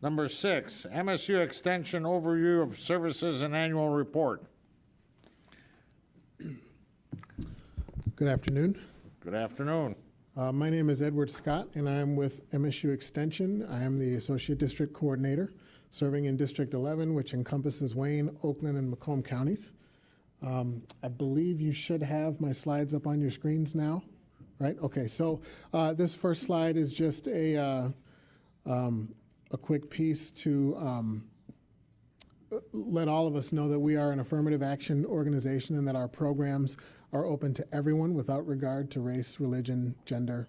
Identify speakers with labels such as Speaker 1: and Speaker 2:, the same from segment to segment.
Speaker 1: Number 6, MSU Extension Overview of Services and Annual Report.
Speaker 2: Good afternoon.
Speaker 1: Good afternoon.
Speaker 2: My name is Edward Scott, and I'm with MSU Extension. I am the Associate District Coordinator, serving in District 11, which encompasses Wayne, Oakland, and Macomb counties. I believe you should have my slides up on your screens now, right? Okay, so this first slide is just a quick piece to let all of us know that we are an affirmative action organization and that our programs are open to everyone without regard to race, religion, gender,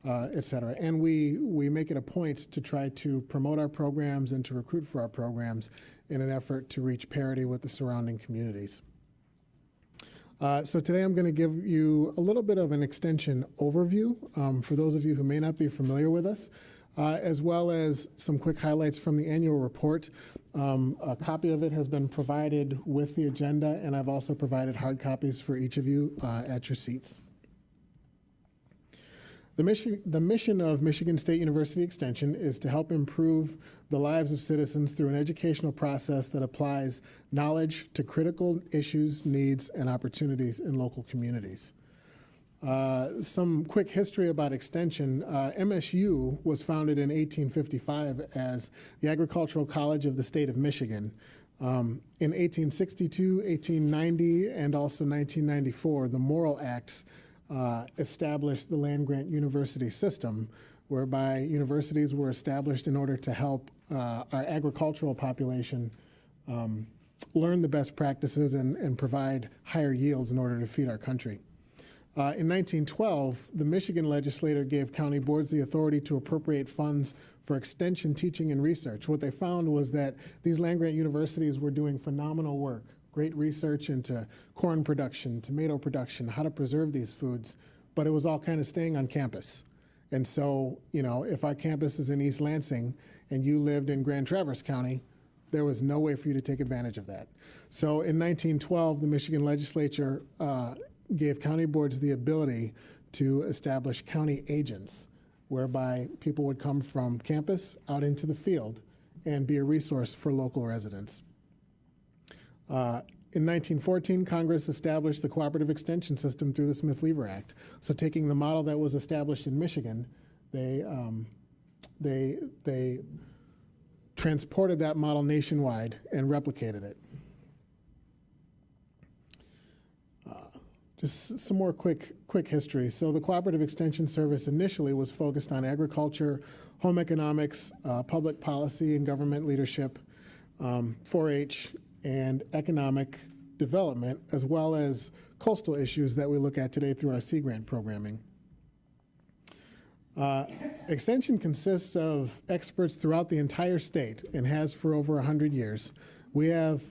Speaker 2: et cetera. And we make it a point to try to promote our programs and to recruit for our programs in an effort to reach parity with the surrounding communities. So today I'm going to give you a little bit of an extension overview for those of you who may not be familiar with us, as well as some quick highlights from the annual report. A copy of it has been provided with the agenda, and I've also provided hard copies for each of you at your seats. The mission of Michigan State University Extension is to help improve the lives of citizens through an educational process that applies knowledge to critical issues, needs, and opportunities in local communities. Some quick history about Extension. MSU was founded in 1855 as the Agricultural College of the State of Michigan. In 1862, 1890, and also 1994, the Morrill Acts established the land-grant university system, whereby universities were established in order to help our agricultural population learn the best practices and provide higher yields in order to feed our country. In 1912, the Michigan legislature gave county boards the authority to appropriate funds for extension teaching and research. What they found was that these land-grant universities were doing phenomenal work, great research into corn production, tomato production, how to preserve these foods, but it was all kind of staying on campus. And so, you know, if our campus is in East Lansing and you lived in Grand Traverse County, there was no way for you to take advantage of that. So in 1912, the Michigan legislature gave county boards the ability to establish county agents, whereby people would come from campus out into the field and be a resource for local residents. In 1914, Congress established the cooperative extension system through the Smith-Lever Act. So taking the model that was established in Michigan, they transported that model nationwide and replicated it. Just some more quick history. So the Cooperative Extension Service initially was focused on agriculture, home economics, public policy and government leadership, 4-H, and economic development, as well as coastal issues that we look at today through our Sea Grant programming. Extension consists of experts throughout the entire state and has for over 100 years. We have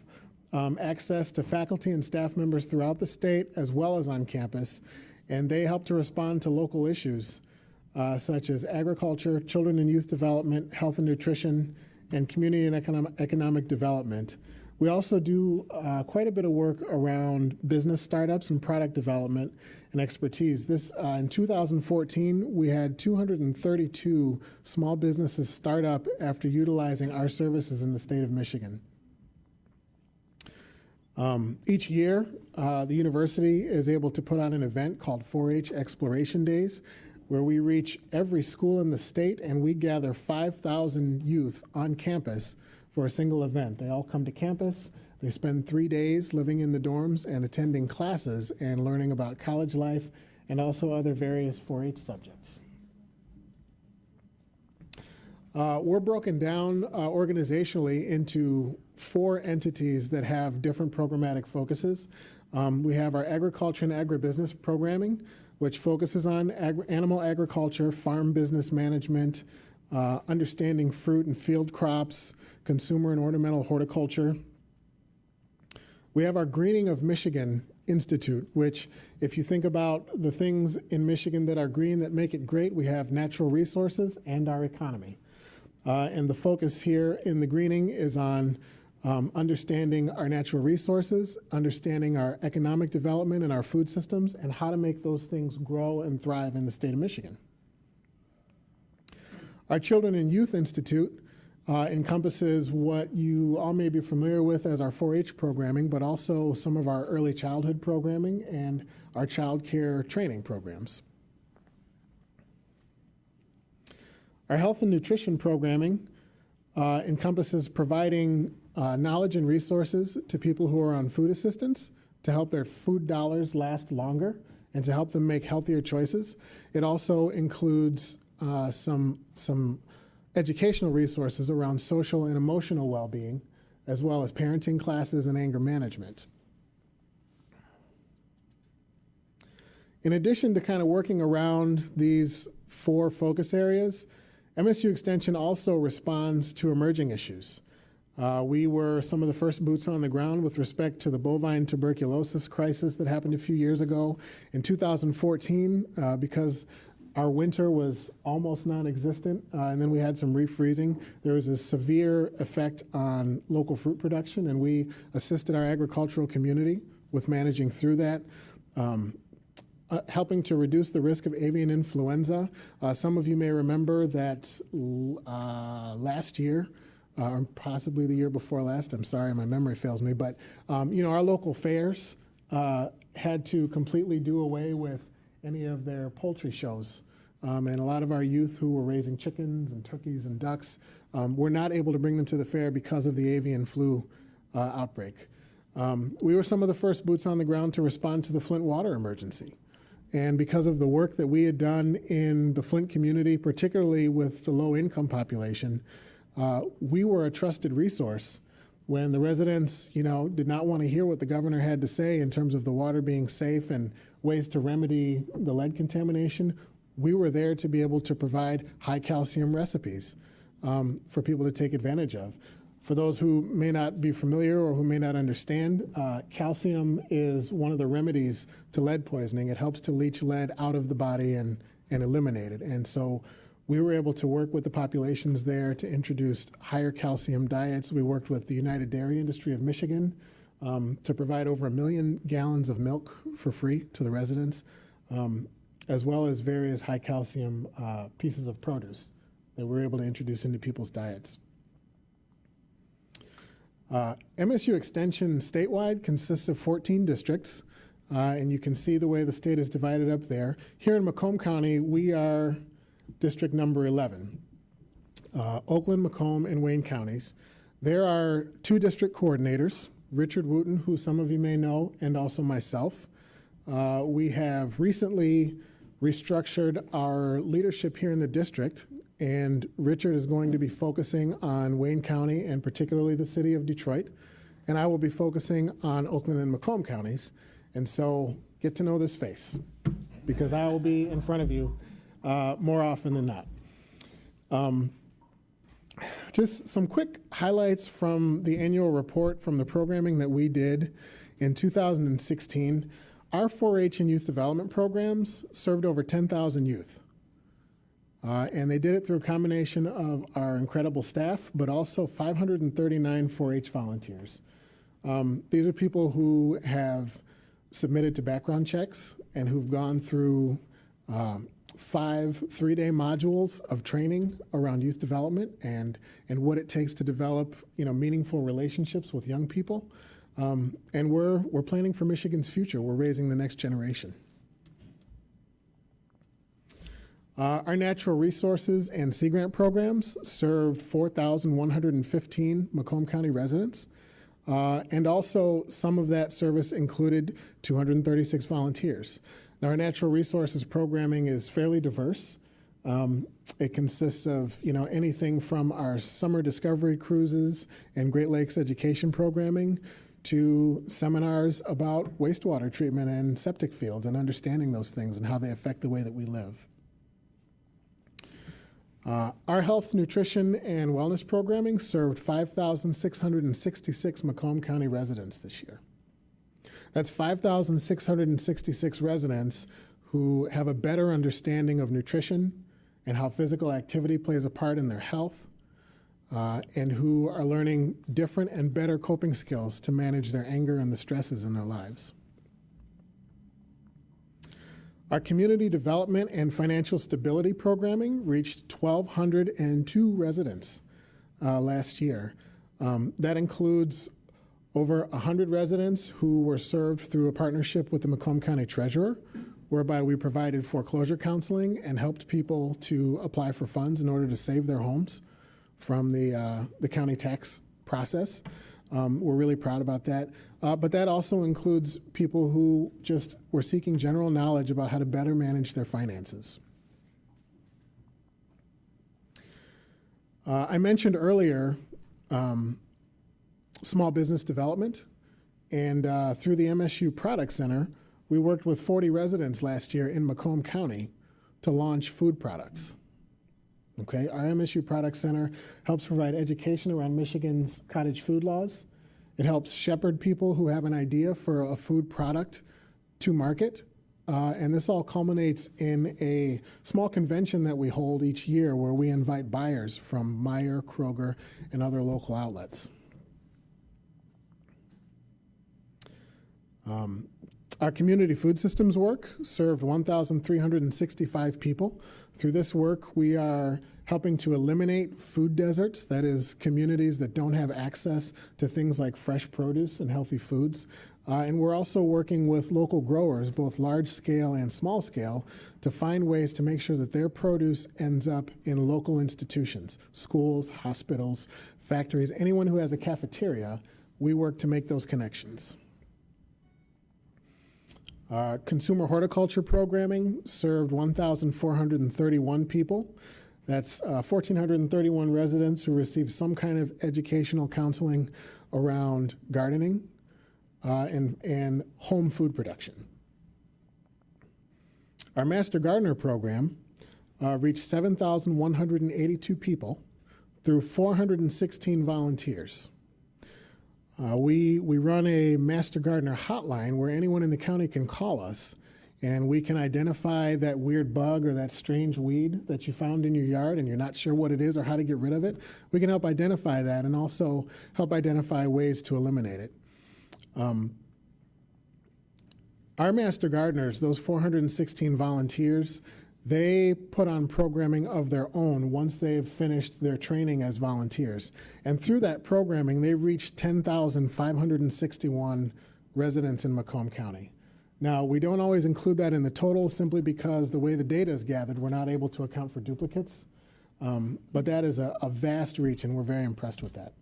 Speaker 2: access to faculty and staff members throughout the state as well as on campus, and they help to respond to local issues such as agriculture, children and youth development, health and nutrition, and community and economic development. We also do quite a bit of work around business startups and product development and expertise. In 2014, we had 232 small businesses start up after utilizing our services in the state of Michigan. Each year, the university is able to put on an event called 4-H Exploration Days, where we reach every school in the state and we gather 5,000 youth on campus for a single event. They all come to campus, they spend 3 days living in the dorms and attending classes and learning about college life and also other various 4-H subjects. We're broken down organizationally into 4 entities that have different programmatic focuses. We have our agriculture and agribusiness programming, which focuses on animal agriculture, farm business management, understanding fruit and field crops, consumer and ornamental horticulture. We have our Greening of Michigan Institute, which, if you think about the things in Michigan that are green that make it great, we have natural resources and our economy. And the focus here in the greening is on understanding our natural resources, understanding our economic development and our food systems, and how to make those things grow and thrive in the state of Michigan. Our Children and Youth Institute encompasses what you all may be familiar with as our 4-H programming, but also some of our early childhood programming and our child care training programs. Our health and nutrition programming encompasses providing knowledge and resources to people who are on food assistance to help their food dollars last longer and to help them make healthier choices. It also includes some educational resources around social and emotional well-being, as well as parenting classes and anger management. In addition to kind of working around these 4 focus areas, MSU Extension also responds to emerging issues. We were some of the first boots on the ground with respect to the bovine tuberculosis crisis that happened a few years ago. In 2014, because our winter was almost non-existent, and then we had some refreezing. There was a severe effect on local fruit production, and we assisted our agricultural community with managing through that, helping to reduce the risk of avian influenza. Some of you may remember that last year, or possibly the year before last, I'm sorry, my memory fails me, but our local fairs had to completely do away with any of their poultry shows. And a lot of our youth who were raising chickens and turkeys and ducks were not able to bring them to the fair because of the avian flu outbreak. We were some of the first boots on the ground to respond to the Flint water emergency. And because of the work that we had done in the Flint community, particularly with the low-income population, we were a trusted resource when the residents, did not want to hear what the governor had to say in terms of the water being safe and ways to remedy the lead contamination. We were there to be able to provide high calcium recipes for people to take advantage of. For those who may not be familiar or who may not understand, calcium is one of the remedies to lead poisoning. It helps to leach lead out of the body and eliminate it. And so we were able to work with the populations there to introduce higher calcium diets. We worked with the United Dairy Industry of Michigan to provide over 1 million gallons of milk for free to the residents, as well as various high calcium pieces of produce that we're able to introduce into people's diets. MSU Extension statewide consists of 14 districts, and you can see the way the state is divided up there. Here in Macomb County, we are district number 11. Oakland, Macomb, and Wayne counties. There are 2 district coordinators, Richard Wooten, who some of you may know, and also myself. We have recently restructured our leadership here in the district, and Richard is going to be focusing on Wayne County and particularly the city of Detroit, and I will be focusing on Oakland and Macomb counties. And so get to know this face, because I will be in front of you more often than not. Just some quick highlights from the annual report from the programming that we did in 2016. Our 4-H and youth development programs served over 10,000 youth. And they did it through a combination of our incredible staff, but also 539 4-H volunteers. These are people who have submitted to background checks and who've gone through 5 3-day modules of training around youth development and what it takes to develop meaningful relationships with young people. And we're planning for Michigan's future. We're raising the next generation. Our natural resources and Sea Grant programs served 4,115 Macomb County residents. And also some of that service included 236 volunteers. Now, our natural resources programming is fairly diverse. It consists of anything from our summer discovery cruises and Great Lakes education programming to seminars about wastewater treatment and septic fields and understanding those things and how they affect the way that we live. Our health, nutrition, and wellness programming served 5,666 Macomb County residents this year. That's 5,666 residents who have a better understanding of nutrition and how physical activity plays a part in their health, and who are learning different and better coping skills to manage their anger and the stresses in their lives. Our community development and financial stability programming reached 1,202 residents last year. That includes over 100 residents who were served through a partnership with the Macomb County Treasurer, whereby we provided foreclosure counseling and helped people to apply for funds in order to save their homes from the county tax process. We're really proud about that. But that also includes people who just were seeking general knowledge about how to better manage their finances. I mentioned earlier small business development, and through the MSU Product Center, we worked with 40 residents last year in Macomb County to launch food products. Okay, our MSU Product Center helps provide education around Michigan's cottage food laws. It helps shepherd people who have an idea for a food product to market. And this all culminates in a small convention that we hold each year where we invite buyers from Meijer, Kroger, and other local outlets. Our community food systems work served 1,365 people. Through this work, we are helping to eliminate food deserts, that is, communities that don't have access to things like fresh produce and healthy foods. And we're also working with local growers, both large scale and small scale, to find ways to make sure that their produce ends up in local institutions, schools, hospitals, factories, anyone who has a cafeteria. We work to make those connections. Consumer horticulture programming served 1,431 people. That's 1,431 residents who received some kind of educational counseling around gardening and home food production. Our Master Gardener program reached 7,182 people through 416 volunteers. We run a Master Gardener hotline where anyone in the county can call us, and we can identify that weird bug or that strange weed that you found in your yard and you're not sure what it is or how to get rid of it. We can help identify that and also help identify ways to eliminate it. Our Master Gardeners, those 416 volunteers, they put on programming of their own once they've finished their training as volunteers. And through that programming, they reached 10,561 residents in Macomb County. Now, we don't always include that in the total simply because the way the data is gathered, we're not able to account for duplicates. But that is a vast reach, and we're very impressed with that.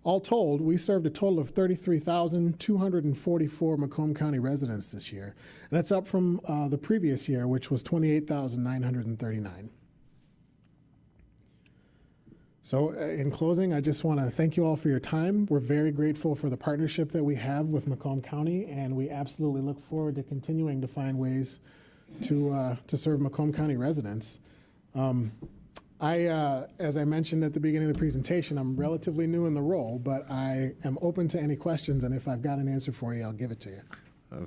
Speaker 2: All told, we served a total of 33,244 Macomb County residents this year. And that's up from the previous year, which was 28,939. So in closing, I just want to thank you all for your time. We're very grateful for the partnership that we have with Macomb County, and we absolutely look forward to continuing to find ways to serve Macomb County residents. As I mentioned at the beginning of the presentation, I'm relatively new in the role, but I am open to any questions, and if I've got an answer for you, I'll give it to you.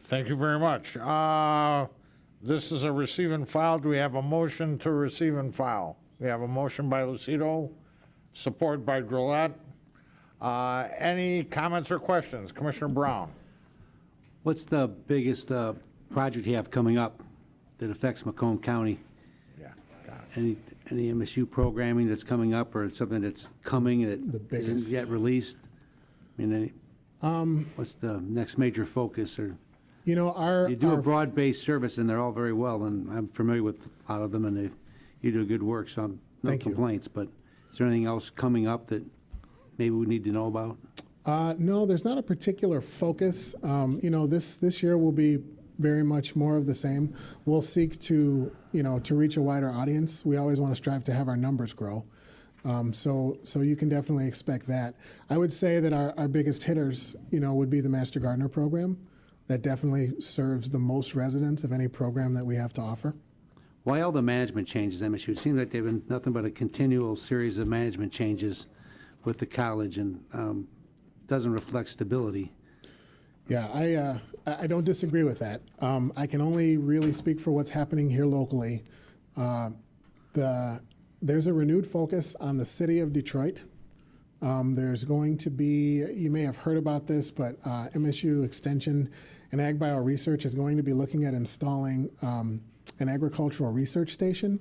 Speaker 1: Thank you very much. This is a receive and file. Do we have a motion to receive and file? We have a motion by Lucido, support by Drollet. Any comments or questions? Commissioner Brown.
Speaker 3: What's the biggest project you have coming up that affects Macomb County?
Speaker 1: Yeah, got it.
Speaker 3: Any MSU programming that's coming up, or something that's coming that isn't yet released? I mean, what's the next major focus? Or
Speaker 2: you know,
Speaker 3: you do a broad-based service, and they're all very well, and I'm familiar with a lot of them, and you do good work, so no complaints. But is there anything else coming up that maybe we need to know about?
Speaker 2: No, there's not a particular focus. You know, this year will be very much more of the same. We'll seek to reach a wider audience. We always want to strive to have our numbers grow. So you can definitely expect that. I would say that our biggest hitters, would be the Master Gardener program. That definitely serves the most residents of any program that we have to offer.
Speaker 3: Why all the management changes, MSU? It seems like they've been nothing but a continual series of management changes with the college, and doesn't reflect stability.
Speaker 2: Yeah, I don't disagree with that. I can only really speak for what's happening here locally. There's a renewed focus on the city of Detroit. There's going to be, you may have heard about this, but MSU Extension and Ag Bio Research is going to be looking at installing an agricultural research station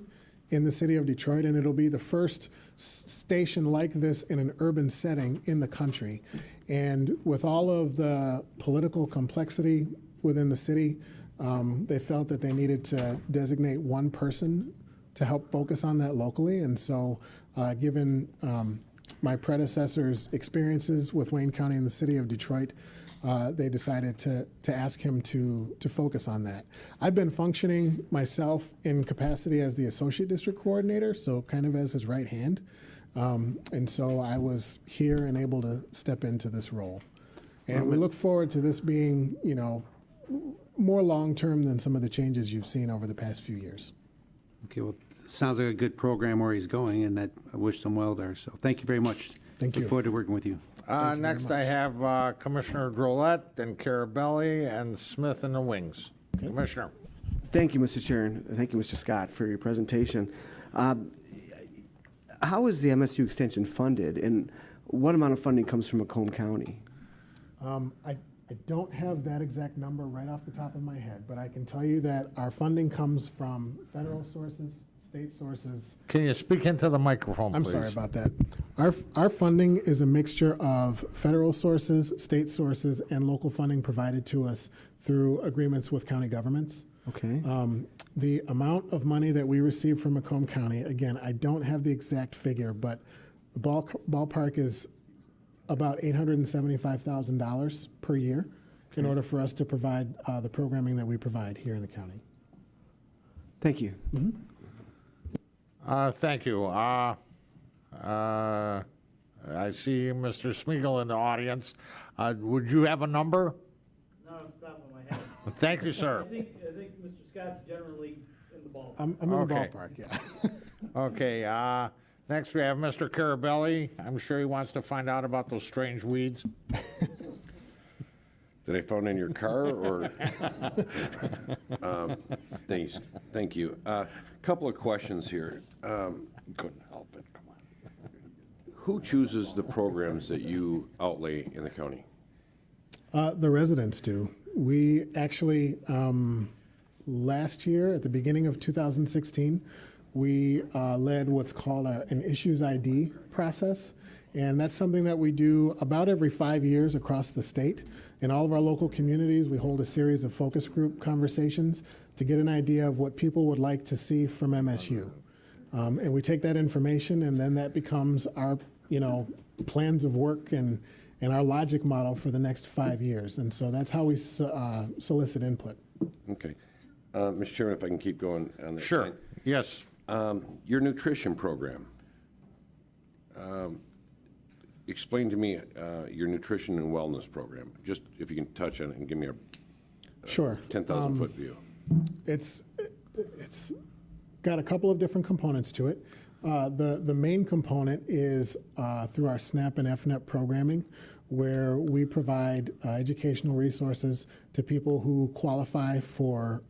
Speaker 2: in the city of Detroit, and it'll be the first station like this in an urban setting in the country. And with all of the political complexity within the city, they felt that they needed to designate one person to help focus on that locally. And so given my predecessor's experiences with Wayne County and the city of Detroit, they decided to ask him to focus on that. I've been functioning myself in capacity as the associate district coordinator, so kind of as his right hand. And so I was here and able to step into this role. And we look forward to this being, you know, more long-term than some of the changes you've seen over the past few years.
Speaker 3: Okay, well, sounds like a good program where he's going, and that I wish him well there. So thank you very much.
Speaker 2: Thank you.
Speaker 3: Look forward to working with you.
Speaker 1: Next, I have Commissioner Drolet, then Carabelli, and Smith in the wings.
Speaker 2: Okay.
Speaker 1: Commissioner.
Speaker 4: Thank you, Mr. Chair, and thank you, Mr. Scott, for your presentation. How is the MSU extension funded, and what amount of funding comes from Macomb County?
Speaker 2: I don't have that exact number right off the top of my head, but I can tell you that our funding comes from federal sources, state sources.
Speaker 1: Can you speak into the microphone, please?
Speaker 2: I'm sorry about that. Our funding is a mixture of federal sources, state sources, and local funding provided to us through agreements with county governments.
Speaker 4: Okay.
Speaker 2: The amount of money that we receive from Macomb County, again, I don't have the exact figure, but the ballpark is about $875,000 per year in order for us to provide the programming that we provide here in the county.
Speaker 4: Thank you.
Speaker 1: Thank you. I see Mr. Smeagol in the audience. Would you have a number?
Speaker 5: Not off the top of my head.
Speaker 1: Thank you, sir.
Speaker 5: I think Mr. Scott's generally in the ballpark.
Speaker 2: I'm in
Speaker 1: Okay.
Speaker 2: the ballpark, yeah.
Speaker 1: Okay, next we have Mr. Carabelli. I'm sure he wants to find out about those strange weeds.
Speaker 6: That I found in your car, or? Thanks, thank you. Couple of questions here.
Speaker 1: Couldn't help it, come on.
Speaker 6: Who chooses the programs that you outlay in the county?
Speaker 2: The residents do. We actually, last year, at the beginning of 2016, we led what's called an issues ID process. And that's something that we do about every 5 years across the state. In all of our local communities, we hold a series of focus group conversations to get an idea of what people would like to see from MSU. And we take that information, and then that becomes our, plans of work and our logic model for the next 5 years. And so that's how we solicit input.
Speaker 6: Okay. Mr. Chairman, if I can keep going on that.
Speaker 1: Sure, yes.
Speaker 6: Your nutrition program. Explain to me your nutrition and wellness program. Just if you can touch on it and give me a
Speaker 2: Sure.
Speaker 6: 10,000-foot view.
Speaker 2: It's got a couple of different components to it. The main component is through our SNAP and FNEP programming, where we provide educational resources to people who qualify for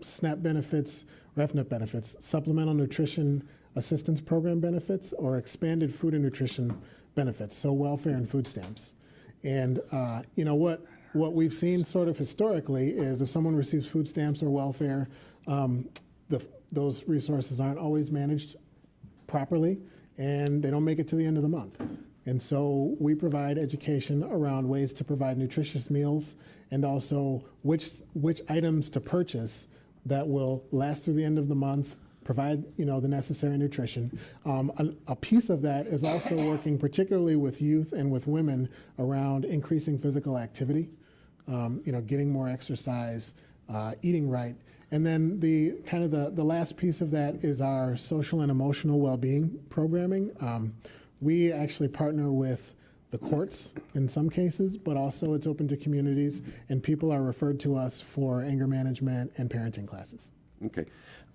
Speaker 2: SNAP benefits or FNEP benefits, Supplemental Nutrition Assistance Program benefits, or expanded food and nutrition benefits, so welfare and food stamps. And what we've seen sort of historically is if someone receives food stamps or welfare, those resources aren't always managed properly, and they don't make it to the end of the month. And so we provide education around ways to provide nutritious meals, and also which items to purchase that will last through the end of the month, provide the necessary nutrition. A piece of that is also working particularly with youth and with women around increasing physical activity, getting more exercise, eating right. And then the last piece of that is our social and emotional well-being programming. We actually partner with the courts in some cases, but also it's open to communities, and people are referred to us for anger management and parenting classes.
Speaker 6: Okay.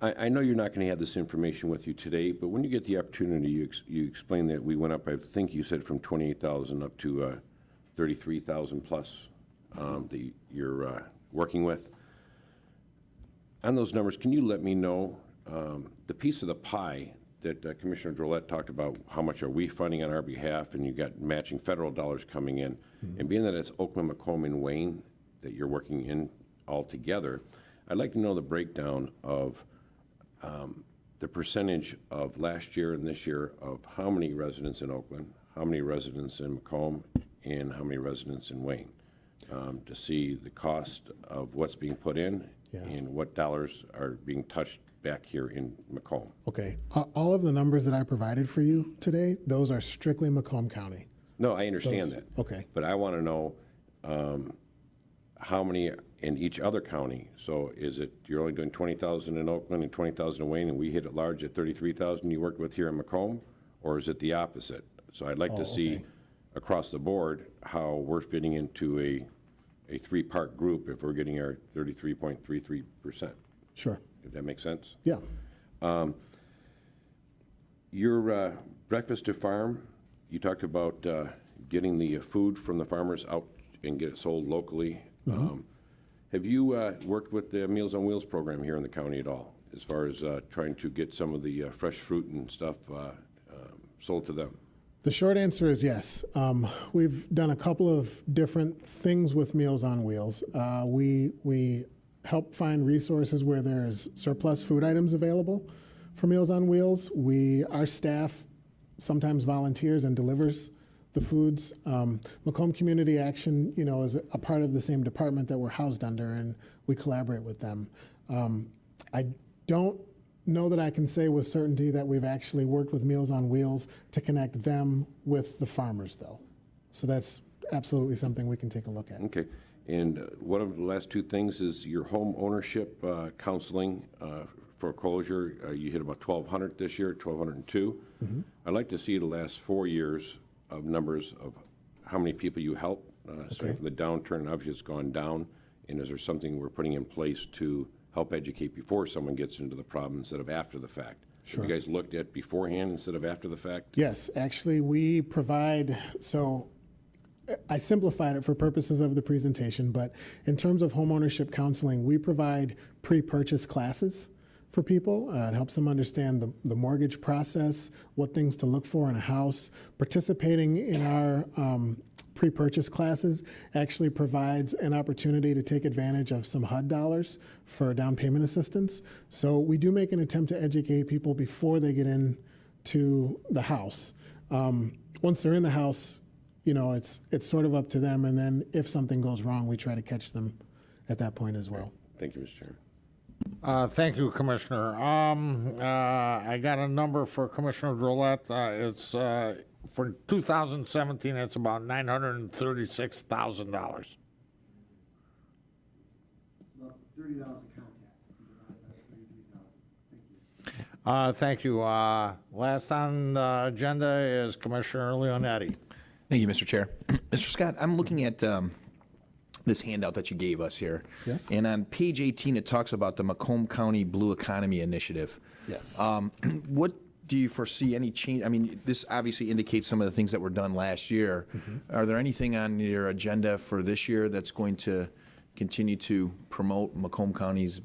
Speaker 6: I know you're not going to have this information with you today, but when you get the opportunity, you explain that we went up, I think you said from 28,000 up to 33,000 plus that you're working with. On those numbers, can you let me know the piece of the pie that Commissioner Drolet talked about, how much are we funding on our behalf, and you got matching federal dollars coming in, and being that it's Oakland, Macomb, and Wayne that you're working in all together, I'd like to know the breakdown of the percentage of last year and this year of how many residents in Oakland, how many residents in Macomb, and how many residents in Wayne, to see the cost of what's being put in and what dollars are being touched back here in Macomb.
Speaker 2: Okay, all of the numbers that I provided for you today, those are strictly Macomb County.
Speaker 6: No, I understand that.
Speaker 2: Okay.
Speaker 6: But I want to know how many in each other county. So is it, you're only doing 20,000 in Oakland and 20,000 in Wayne, and we hit it large at 33,000 you worked with here in Macomb? Or is it the opposite? So I'd like to see across the board how we're fitting into a three-part group if we're getting our 33.33%.
Speaker 2: Sure.
Speaker 6: If that makes sense?
Speaker 2: Yeah.
Speaker 6: Your breakfast to farm, you talked about getting the food from the farmers out and get it sold locally. Have you worked with the Meals on Wheels program here in the county at all, as far as trying to get some of the fresh fruit and stuff sold to them?
Speaker 2: The short answer is yes. We've done a couple of different things with Meals on Wheels. We help find resources where there's surplus food items available for Meals on Wheels. Our staff sometimes volunteers and delivers the foods. Macomb Community Action, is a part of the same department that we're housed under, and we collaborate with them. I don't know that I can say with certainty that we've actually worked with Meals on Wheels to connect them with the farmers, though. So that's absolutely something we can take a look at.
Speaker 6: Okay. And one of the last two things is your home ownership counseling foreclosure. You hit about 1,200 this year, 1,202. I'd like to see the last 4 years of numbers of how many people you help. Starting from the downturn, obviously it's gone down. And is there something we're putting in place to help educate before someone gets into the problem instead of after the fact?
Speaker 2: Sure.
Speaker 6: Have you guys looked at beforehand instead of after the fact?
Speaker 2: Yes, actually, we provide, so I simplified it for purposes of the presentation, but in terms of homeownership counseling, we provide pre-purchase classes for people. It helps them understand the mortgage process, what things to look for in a house. Participating in our pre-purchase classes actually provides an opportunity to take advantage of some HUD dollars for down payment assistance. So we do make an attempt to educate people before they get into the house. Once they're in the house, it's sort of up to them, and then if something goes wrong, we try to catch them at that point as well.
Speaker 6: Thank you, Mr. Chairman.
Speaker 1: Thank you, Commissioner. I got a number for Commissioner Drollet. It's for 2017. It's about $936,000.
Speaker 4: About $30 a contact.
Speaker 1: Thank you. Last on the agenda is Commissioner Leonetti.
Speaker 7: Thank you, Mr. Chair. Mr. Scott, I'm looking at this handout that you gave us here.
Speaker 2: Yes.
Speaker 7: And on page 18, it talks about the Macomb County Blue Economy Initiative.
Speaker 2: Yes.
Speaker 7: What do you foresee any change? I mean, this obviously indicates some of the things that were done last year. Are there anything on your agenda for this year that's going to continue to promote Macomb County's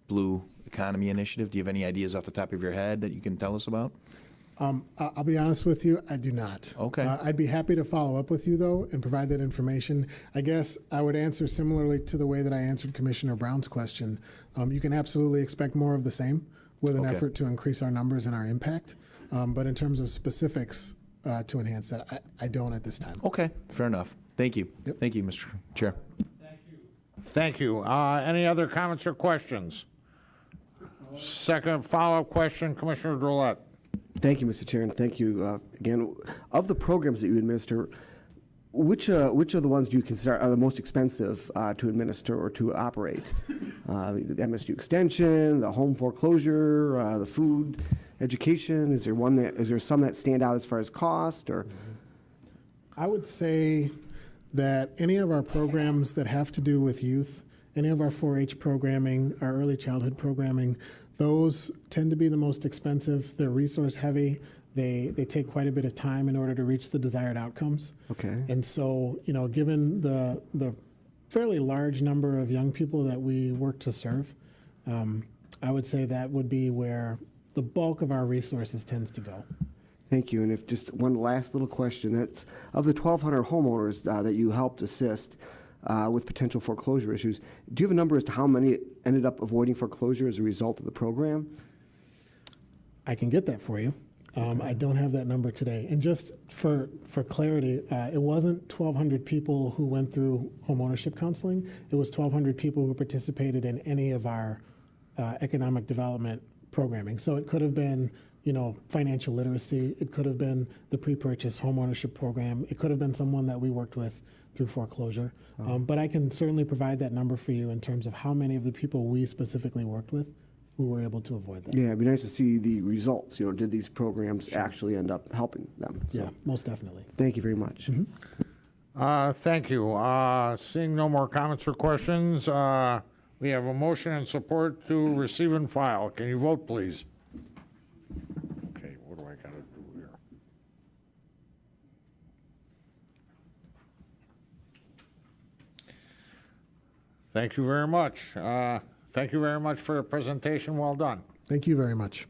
Speaker 7: Blue Economy Initiative? Do you have any ideas off the top of your head that you can tell us about?
Speaker 2: I'll be honest with you, I do not.
Speaker 7: Okay.
Speaker 2: I'd be happy to follow up with you, though, and provide that information. I guess I would answer similarly to the way that I answered Commissioner Brown's question. You can absolutely expect more of the same with an effort to increase our numbers and our impact. But in terms of specifics to enhance that, I don't at this time.
Speaker 7: Okay, fair enough. Thank you.
Speaker 2: Yep.
Speaker 7: Thank you, Mr. Chair.
Speaker 1: Thank you. Any other comments or questions? Second follow-up question, Commissioner Drollet.
Speaker 4: Thank you, Mr. Chair, and thank you again. Of the programs that you administer, which of the ones do you consider are the most expensive to administer or to operate? The MSU extension, the home foreclosure, the food education. Is there some that stand out as far as cost or?
Speaker 2: I would say that any of our programs that have to do with youth, any of our 4-H programming, our early childhood programming, those tend to be the most expensive. They're resource heavy. They take quite a bit of time in order to reach the desired outcomes.
Speaker 4: Okay.
Speaker 2: And so, given the fairly large number of young people that we work to serve, I would say that would be where the bulk of our resources tends to go.
Speaker 4: Thank you. And if just one last little question, that's of the 1,200 homeowners that you helped assist with potential foreclosure issues, do you have a number as to how many ended up avoiding foreclosure as a result of the program?
Speaker 2: I can get that for you. I don't have that number today. And just for clarity, it wasn't 1,200 people who went through homeownership counseling. It was 1,200 people who participated in any of our economic development programming. So it could have been, financial literacy. It could have been the pre-purchase homeownership program. It could have been someone that we worked with through foreclosure. But I can certainly provide that number for you in terms of how many of the people we specifically worked with who were able to avoid that.
Speaker 4: Yeah, it'd be nice to see the results. Did these programs actually end up helping them? So,
Speaker 2: Yeah, most definitely.
Speaker 4: thank you very much.
Speaker 1: Thank you. Seeing no more comments or questions, we have a motion and support to receive and file. Can you vote, please? Okay, what do I got to do here? Thank you very much. Thank you very much for your presentation. Well done.
Speaker 2: Thank you very much.